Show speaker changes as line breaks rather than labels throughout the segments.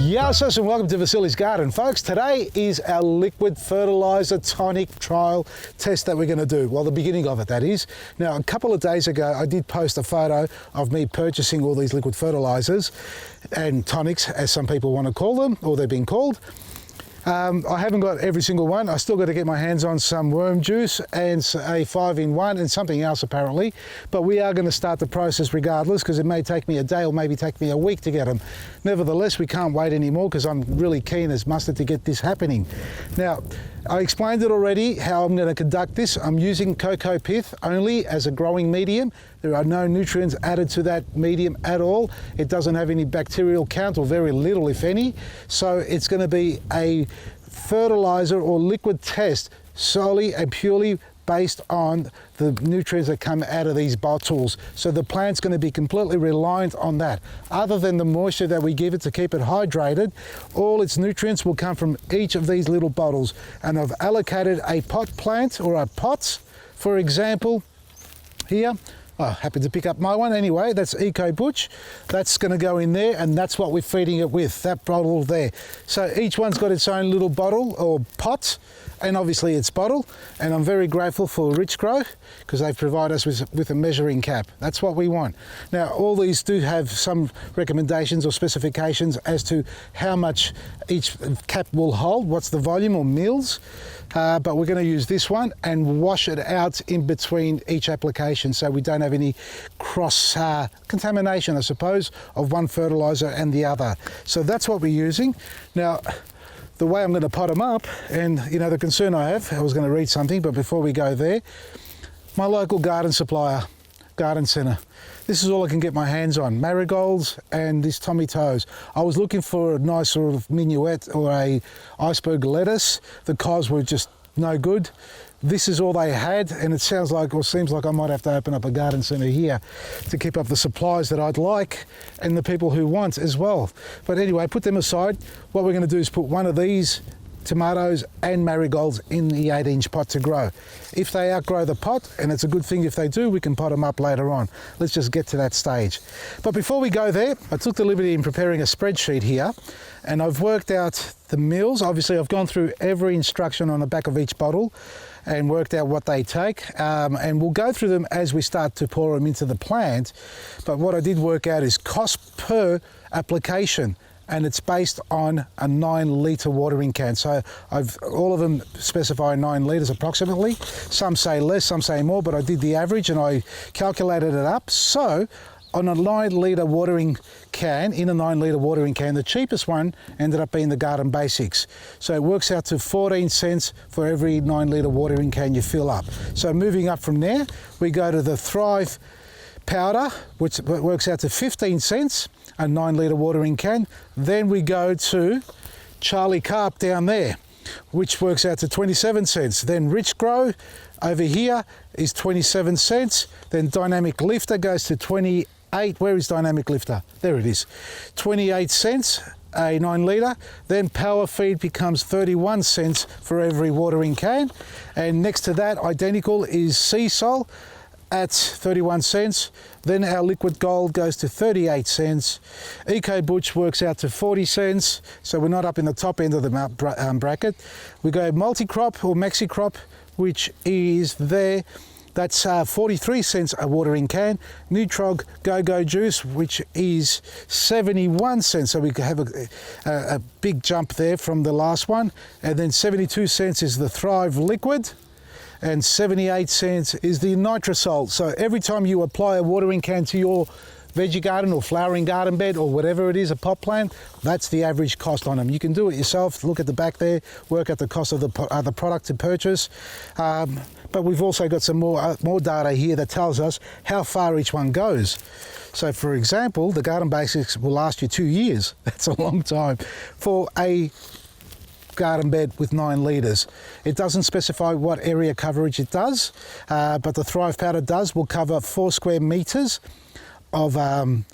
Yes, and welcome to Vasily's Garden. Folks, today is our liquid fertiliser tonic trial test that we're going to do. Well, the beginning of it, that is. Now, a couple of days ago, I did post a photo of me purchasing all these liquid fertilisers and tonics, as some people want to call them, or they're being called. I haven't got every single one. I still got to get my hands on some worm juice and a 5-in-1 and something else apparently. But we are going to start the process regardless, because it may take me a day or maybe take me a week to get them. Nevertheless, we can't wait anymore because I'm really keen as mustard to get this happening. Now, I explained it already how I'm going to conduct this. I'm using cocoa pith only as a growing medium. There are no nutrients added to that medium at all. It doesn't have any bacterial count, or very little if any. So it's going to be a fertilizer or liquid test solely and purely based on the nutrients that come out of these bottles. So the plant's going to be completely reliant on that. Other than the moisture that we give it to keep it hydrated, all its nutrients will come from each of these little bottles. And I've allocated a pot plant or a pot, for example, here. I happened to pick up my one anyway. That's Eco Butch. That's going to go in there, and that's what we're feeding it with, that bottle there. So each one's got its own little bottle or pot, and obviously its bottle. And I'm very grateful for Rich Grow because they've provided us with a measuring cap. That's what we want. Now, all these do have some recommendations or specifications as to how much each cap will hold, what's the volume or mils. But we're going to use this one and wash it out in between each application so we don't have any cross contamination, I suppose, of one fertilizer and the other. So that's what we're using. Now, the way I'm going to pot them up, and you know the concern I have, I was going to read something, but before we go there, my local garden supplier, garden centre. This is all I can get my hands on, marigolds and this Tommy Toes. I was looking for a nice sort of minuet or a iceberg lettuce. The cos were just no good. This is all they had, and it sounds like, or seems like I might have to open up a garden centre here to keep up the supplies that I'd like and the people who want as well. But anyway, put them aside. What we're going to do is put one of these tomatoes and marigolds in the 8-inch pot to grow. If they outgrow the pot, and it's a good thing if they do, we can pot them up later on. Let's just get to that stage. But before we go there, I took the liberty in preparing a spreadsheet here, and I've worked out the mils. Obviously, I've gone through every instruction on the back of each bottle and worked out what they take, and we'll go through them as we start to pour them into the plant. But what I did work out is cost per application, and it's based on a 9-litre watering can. So all of them specify 9 litres approximately. Some say less, some say more, but I did the average and I calculated it up. So on a 9-litre watering can, in a 9-litre watering can, the cheapest one ended up being the Garden Basics. So it works out to 14 cents for every 9-litre watering can you fill up. So moving up from there, we go to the Thrive powder, which works out to 15 cents, a 9-litre watering can. Then we go to Charlie Carp down there, which works out to 27 cents. Then Rich Grow over here is 27 cents. Then Dynamic Lifter goes to 28. Where is Dynamic Lifter? There it is. 28 cents, a 9-litre. Then Power Feed becomes 31 cents for every watering can. And next to that, identical, is Sea Sol at 31 cents. Then our Liquid Gold goes to 38 cents. Eco Butch works out to 40 cents. So we're not up in the top end of the bracket. We go multi-crop or maxi-crop, which is there. That's 43 cents a watering can. Nutrog Go-Go Juice, which is 71 cents. So we have a big jump there from the last one. And then 72 cents is the Thrive Liquid. And 78 cents is the Nitrosol. So every time you apply a watering can to your veggie garden or flowering garden bed or whatever it is, a pot plant, that's the average cost on them. You can do it yourself, look at the back there, work out the cost of the product to purchase. But we've also got some more data here that tells us how far each one goes. So for example, the Garden Basics will last you 2 years. That's a long time for a garden bed with 9 litres. It doesn't specify what area coverage it does, but the Thrive powder will cover 4 square metres of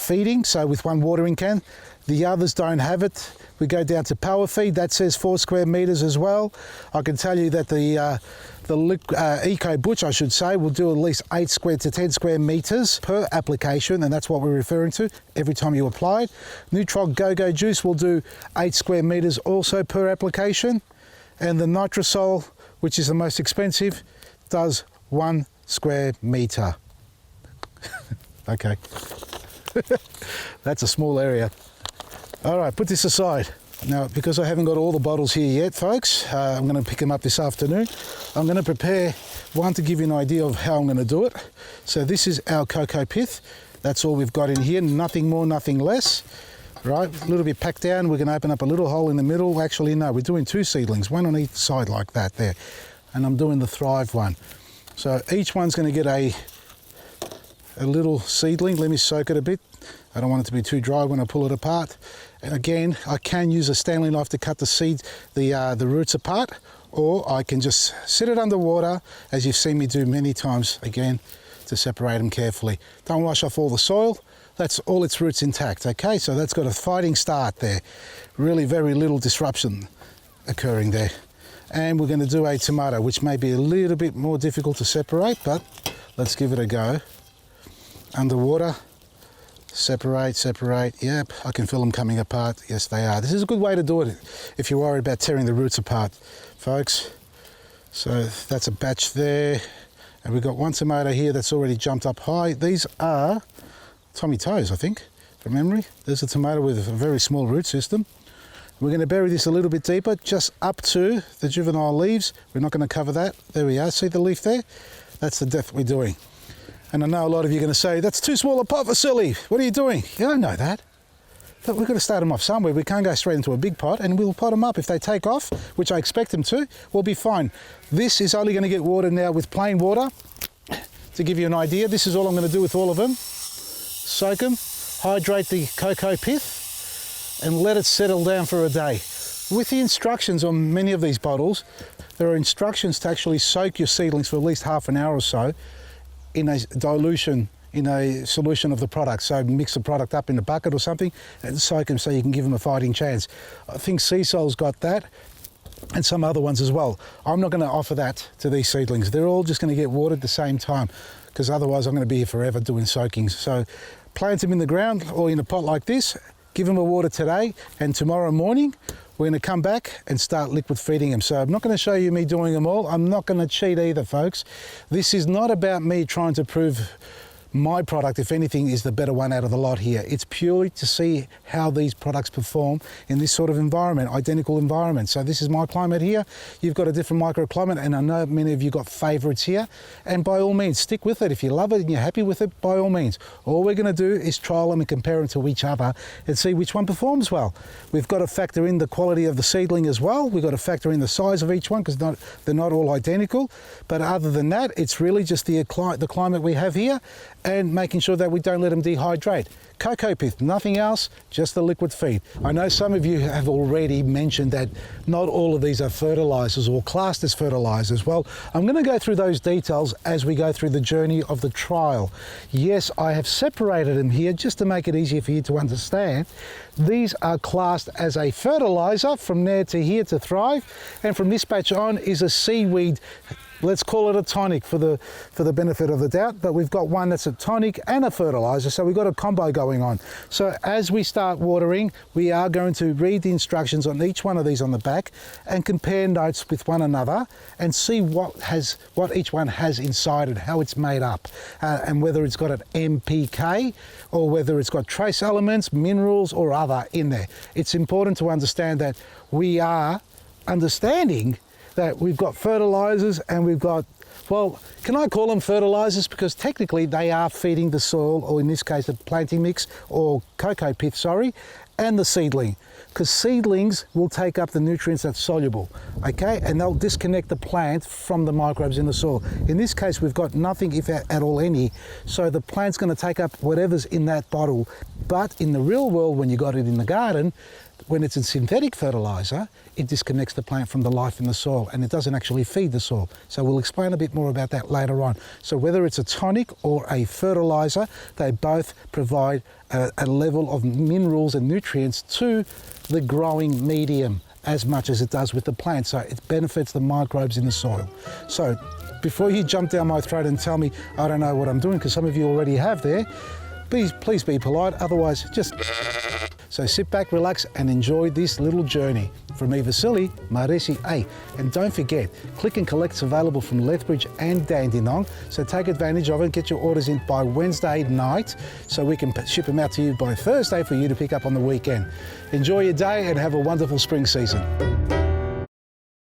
feeding, so with one watering can. The others don't have it. We go down to power feed, that says 4 square meters as well. I can tell you that the Eco Butch, I should say, will do at least 8 square to 10 square meters per application, and that's what we're referring to every time you apply it. Nutrog Go-Go Juice will do 8 square meters also per application, and the Nitrosol, which is the most expensive, does 1 square meter. Okay, that's a small area. All right, put this aside. Now, because I haven't got all the bottles here yet, folks, I'm going to pick them up this afternoon. I'm going to prepare one to give you an idea of how I'm going to do it. So this is our cocoa pith. That's all we've got in here, nothing more, nothing less. Right, a little bit packed down. We're going to open up a little hole in the middle. Actually, no, we're doing 2 seedlings, one on each side like that there. And I'm doing the Thrive one. So each one's going to get a little seedling. Let me soak it a bit. I don't want it to be too dry when I pull it apart. And again, I can use a Stanley knife to cut the seeds, the roots apart, or I can just sit it underwater, as you've seen me do many times, again, to separate them carefully. Don't wash off all the soil. That's all its roots intact, okay? So that's got a fighting start there. Really very little disruption occurring there. And we're going to do a tomato, which may be a little bit more difficult to separate, but let's give it a go. Underwater. Separate, separate. Yep, I can feel them coming apart. Yes, they are. This is a good way to do it if you're worried about tearing the roots apart, folks. So that's a batch there. And we've got one tomato here that's already jumped up high. These are Tommy Toes, I think, from memory. There's a tomato with a very small root system. We're going to bury this a little bit deeper, just up to the juvenile leaves. We're not going to cover that. There we are. See the leaf there? That's the depth we're doing. And I know a lot of you are going to say, that's too small a pot, Vasily. What are you doing? Yeah, I know that. But we've got to start them off somewhere. We can't go straight into a big pot, and we'll pot them up. If they take off, which I expect them to, we'll be fine. This is only going to get watered now with plain water. To give you an idea, this is all I'm going to do with all of them. Soak them, hydrate the cocoa pith, and let it settle down for a day. With the instructions on many of these bottles, there are instructions to actually soak your seedlings for at least half an hour or so in a dilution, in a solution of the product. So mix the product up in a bucket or something and soak them so you can give them a fighting chance. I think Seasol's got that, and some other ones as well. I'm not going to offer that to these seedlings. They're all just going to get watered at the same time, because otherwise I'm going to be here forever doing soakings. So plant them in the ground or in a pot like this, give them a water today, and tomorrow morning we're going to come back and start liquid feeding them. So I'm not going to show you me doing them all. I'm not going to cheat either, folks. This is not about me trying to prove my product, if anything, is the better one out of the lot here. It's purely to see how these products perform in this sort of environment, identical environment. So this is my climate here. You've got a different microclimate, and I know many of you got favourites here. And by all means, stick with it. If you love it and you're happy with it, by all means. All we're going to do is trial them and compare them to each other and see which one performs well. We've got to factor in the quality of the seedling as well. We've got to factor in the size of each one, because they're not all identical. But other than that, it's really just the climate we have here, and making sure that we don't let them dehydrate. Cocoa pith, nothing else, just the liquid feed. I know some of you have already mentioned that not all of these are fertilizers or classed as fertilizers. Well, I'm going to go through those details as we go through the journey of the trial. Yes, I have separated them here just to make it easier for you to understand. These are classed as a fertilizer from there to here to Thrive, and from this batch on is a seaweed. Let's call it a tonic for the benefit of the doubt, but we've got one that's a tonic and a fertilizer, so we've got a combo going on. So as we start watering, we are going to read the instructions on each one of these on the back and compare notes with one another and see what each one has inside it, how it's made up, and whether it's got an NPK or whether it's got trace elements, minerals or other in there. It's important to understand that we are understanding that we've got fertilizers and we've got, well, can I call them fertilizers? Because technically they are feeding the soil, or in this case the planting mix or cocoa pith, sorry, and the seedling. Because seedlings will take up the nutrients that's soluble, okay? And they'll disconnect the plant from the microbes in the soil. In this case, we've got nothing, if at all any, so the plant's gonna take up whatever's in that bottle. But in the real world, when you got it in the garden, when it's a synthetic fertiliser, it disconnects the plant from the life in the soil and it doesn't actually feed the soil. So we'll explain a bit more about that later on. So whether it's a tonic or a fertiliser, they both provide a level of minerals and nutrients to the growing medium as much as it does with the plant. So it benefits the microbes in the soil. So before you jump down my throat and tell me I don't know what I'm doing, because some of you already have there, please be polite, otherwise just... So sit back, relax and enjoy this little journey. From me, Vasily, Maresi A. And don't forget, Click and Collect's available from Lethbridge and Dandenong, so take advantage of it and get your orders in by Wednesday night so we can ship them out to you by Thursday for you to pick up on the weekend. Enjoy your day and have a wonderful spring season.